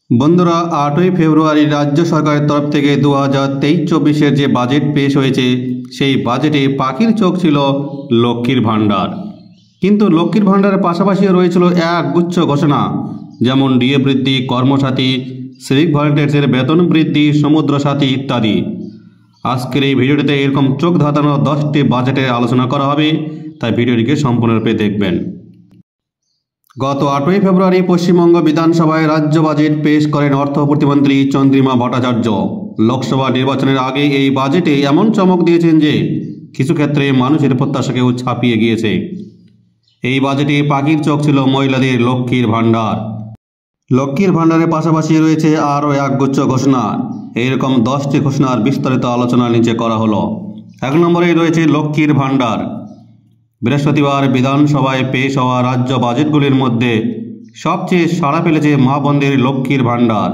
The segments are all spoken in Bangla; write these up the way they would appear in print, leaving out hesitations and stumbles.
বন্ধুরা 8ই ফেব্রুয়ারি রাজ্য সরকারের তরফ থেকে 2023-24 যে বাজেট পেশ হয়েছে সেই বাজেটে পাখির চোখ ছিল লক্ষ্মীর ভাণ্ডার। কিন্তু লক্ষ্মীর ভাণ্ডারের পাশাপাশিও রয়েছিল এক গুচ্ছ ঘোষণা, যেমন ডিএ বৃদ্ধি, কর্মসাথী, সিভিক ভলেন্টিয়ার্সের বেতন বৃদ্ধি, সমুদ্র সাথী ইত্যাদি। আজকের এই ভিডিওটিতে এরকম চোখ ধাঁধানো 10টি বাজেটের আলোচনা করা হবে, তাই ভিডিওটিকে সম্পূর্ণরূপে দেখবেন। গত 8ই ফেব্রুয়ারি পশ্চিমবঙ্গ বিধানসভায় রাজ্য বাজেট পেশ করেন অর্থ প্রতিমন্ত্রী চন্দ্রিমা ভট্টাচার্য। লোকসভা নির্বাচনের আগে এই বাজেটে এমন চমক দিয়েছেন যে কিছু ক্ষেত্রে মানুষের প্রত্যাশাকেও ছাপিয়ে গিয়েছে। এই বাজেটে পাখির চোখ ছিল মহিলাদের লক্ষ্মীর ভাণ্ডার। লক্ষ্মীর ভাণ্ডারের পাশাপাশি রয়েছে আরও একগুচ্ছ ঘোষণা। এইরকম 10টি ঘোষণার বিস্তারিত আলোচনা নিচে করা হলো। 1 নম্বরে রয়েছে লক্ষ্মীর ভাণ্ডার। বৃহস্পতিবার বিধানসভায় পেশ হওয়া রাজ্য বাজেটগুলির মধ্যে সবচেয়ে সাড়া ফেলেছে মা বোনদের লক্ষ্মীর ভাণ্ডার।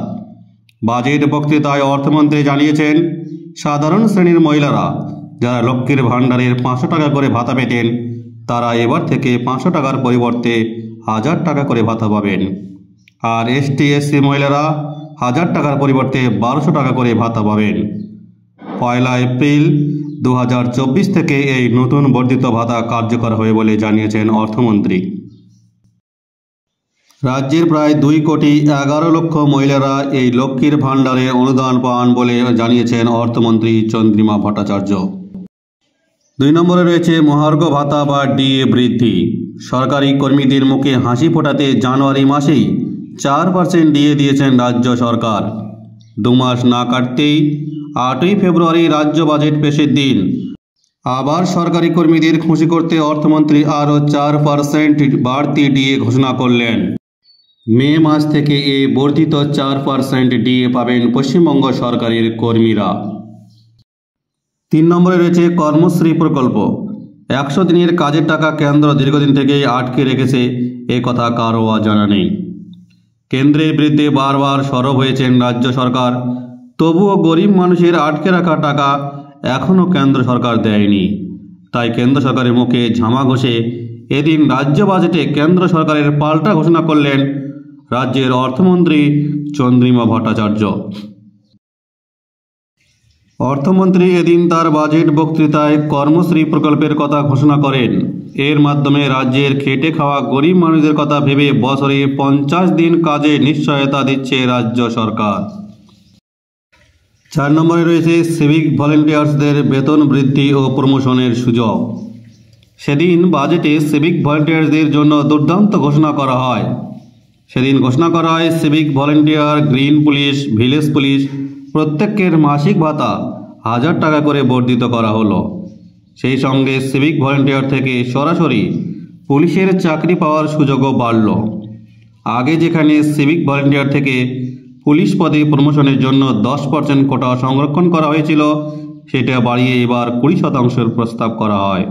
বাজেট বক্তৃতায় অর্থমন্ত্রী জানিয়েছেন, সাধারণ শ্রেণীর মহিলারা যারা লক্ষ্মীর ভাণ্ডারের 500 টাকা করে ভাতা পেতেন, তারা এবার থেকে 500 টাকার পরিবর্তে 1000 টাকা করে ভাতা পাবেন। আর ST/SC মহিলারা 1000 টাকার পরিবর্তে 1200 টাকা করে ভাতা পাবেন। 1 এপ্রিল 2024 থেকে এই নতুন বর্ধিত ভাতা কার্যকর হবে বলে জানিয়েছেন অর্থমন্ত্রী। রাজ্যের প্রায় 2,11,00,000 মহিলারা এই লক্ষ্মীর ভাণ্ডারে অনুদান পান বলে জানিয়েছেন অর্থমন্ত্রী চন্দ্রিমা ভট্টাচার্য। 2 নম্বরে রয়েছে মহার্ঘ ভাতা বা ডিএ বৃদ্ধি। সরকারি কর্মীদের মুখে হাসি ফোটাতে জানুয়ারি মাসেই 4% ডিএ দিয়েছেন রাজ্য সরকার। 2 মাস না কাটতেই 8ই ফেব্রুয়ারি রাজ্য বাজেট পেশের দিন আবার সরকারি কর্মীদের খুশি করতে অর্থমন্ত্রী আরও 4% বাড়তি ডিএ ঘোষণা করলেন। মে মাস থেকে এই বর্ধিত 4% ডিএ পাবেন পশ্চিমবঙ্গ সরকারের কর্মীরা। 3 নম্বরে রয়েছে কর্মশ্রী প্রকল্প। 100 দিনের কাজের টাকা কেন্দ্র দীর্ঘদিন থেকেই আটকে রেখেছে, এ কথা কারও অজানা নেই। কেন্দ্রের বিরুদ্ধে বারবার সরব হয়েছেন রাজ্য সরকার, তবুও গরিব মানুষের আটকে রাখা টাকা এখনও কেন্দ্র সরকার দেয়নি। তাই কেন্দ্র সরকারের মুখে ঝামা ঘষে এদিন রাজ্য বাজেটে কেন্দ্র সরকারের পাল্টা ঘোষণা করলেন রাজ্যের অর্থমন্ত্রী চন্দ্রিমা ভট্টাচার্য। অর্থমন্ত্রী এদিন তার বাজেট বক্তৃতায় কর্মশ্রী প্রকল্পের কথা ঘোষণা করেন। এর মাধ্যমে রাজ্যের খেটে খাওয়া গরিব মানুষদের কথা ভেবে বছরে 50 দিন কাজে নিশ্চয়তা দিচ্ছে রাজ্য সরকার। 4 নম্বরে রয়েছে সিভিক ভলেন্টিয়ার্সদের বেতন বৃদ্ধি ও প্রমোশনের সুযোগ। সেদিন বাজেটে সিভিক ভলেন্টিয়ার্সদের জন্য দুর্দান্ত ঘোষণা করা হয়। সেদিন ঘোষণা করা হয় civic volunteer, green police, village police প্রত্যেকের মাসিক ভাতা 1000 টাকা করে বর্ধিত করা হলো। সেই সঙ্গে সিভিক ভলেন্টিয়ার থেকে সরাসরি পুলিশের চাকরি পাওয়ার সুযোগও বাড়ল। আগে যেখানে সিভিক ভলেন্টিয়ার থেকে পুলিশ পদে প্রমোশনের জন্য 10% কোটা সংরক্ষণ করা হয়েছিল, সেটা বাড়িয়ে এবার 20% প্রস্তাব করা হয়।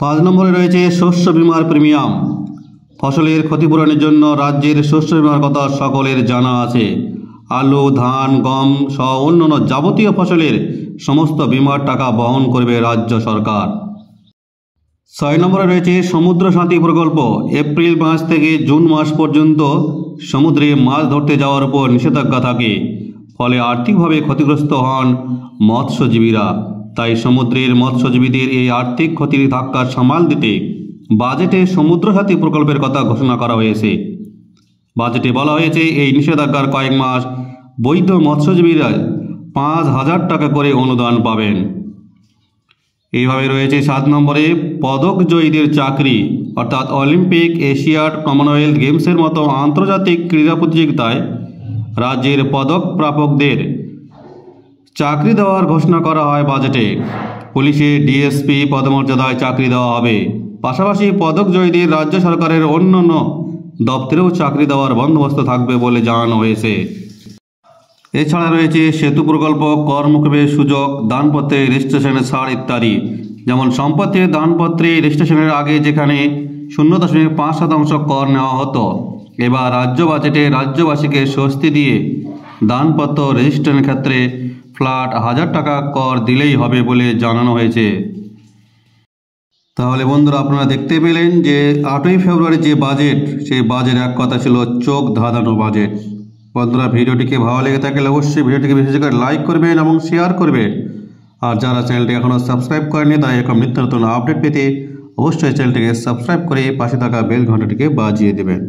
5 নম্বরে রয়েছে শস্য বিমার প্রিমিয়াম। ফসলের ক্ষতিপূরণের জন্য রাজ্যের শস্য বিমার কথা সকলের জানা আছে। আলু, ধান, গম সহ অন্যান্য যাবতীয় ফসলের সমস্ত বিমার টাকা বহন করবে রাজ্য সরকার। 6 নম্বরে রয়েছে সমুদ্র সাথী প্রকল্প। এপ্রিল মাস থেকে জুন মাস পর্যন্ত সমুদ্রে মাছ ধরতে যাওয়ার উপর নিষেধাজ্ঞা থাকে, ফলে আর্থিকভাবে ক্ষতিগ্রস্ত হন মৎস্যজীবীরা। তাই সমুদ্রের মৎস্যজীবীদের এই আর্থিক ক্ষতির ধাক্কা সামাল দিতে বাজেটে সমুদ্র সাথী প্রকল্পের কথা ঘোষণা করা হয়েছে। বাজেটে বলা হয়েছে এই নিষেধাজ্ঞার কয়েক মাস বৈধ মৎস্যজীবীরা 5000 টাকা করে অনুদান পাবেন। এইভাবে রয়েছে 7 নম্বরে পদক জয়ীদের চাকরি, অর্থাৎ অলিম্পিক, এশিয়াড, কমনওয়েলথ গেমসের মতো আন্তর্জাতিক ক্রীড়া প্রতিযোগিতায় রাজ্যের পদক প্রাপকদের চাকরি দেওয়ার ঘোষণা করা হয় বাজেটে। পুলিশে ডিএসপি পদমর্যাদায় চাকরি দেওয়া হবে। পাশাপাশি পদক জয়ীদের রাজ্য সরকারের অন্যান্য দপ্তরেও চাকরি দেওয়ার বন্দোবস্ত থাকবে বলে জানানো হয়েছে। এছাড়া রয়েছে সেতু প্রকল্প, কর মুকুবের সুযোগ, দানপত্রে রেজিস্ট্রেশনের ছাড় ইত্যাদি। যেমন সম্পত্তির দানপত্রে রেজিস্ট্রেশনের আগে যেখানে 0.5% কর নেওয়া হতো, এবার রাজ্য বাজেটে রাজ্যবাসীকে স্বস্তি দিয়ে দানপত্র রেজিস্ট্রেশনের ক্ষেত্রে ফ্ল্যাট 1000 টাকা কর দিলেই হবে বলে জানানো হয়েছে। তাহলে বন্ধুরা, আপনারা দেখতে পেলেন যে 8ই ফেব্রুয়ারি যে বাজেট, সেই বাজেট এক কথা ছিল চোখ ধাঁধানো বাজেট। বন্ধুরা, ভিডিওটিকে ভালো লেগে থাকলে অবশ্যই ভিডিওটিকে বিশেষ করে লাইক করবেন এবং শেয়ার করবেন। আর যারা চ্যানেলটি এখনও সাবস্ক্রাইব করেনি তারা এরকম নিত্য নতুন আপডেট পেতে অবশ্যই চ্যানেলটিকে সাবস্ক্রাইব করে পাশে থাকা বেল ঘন্টাটিকে বাজিয়ে দেবেন।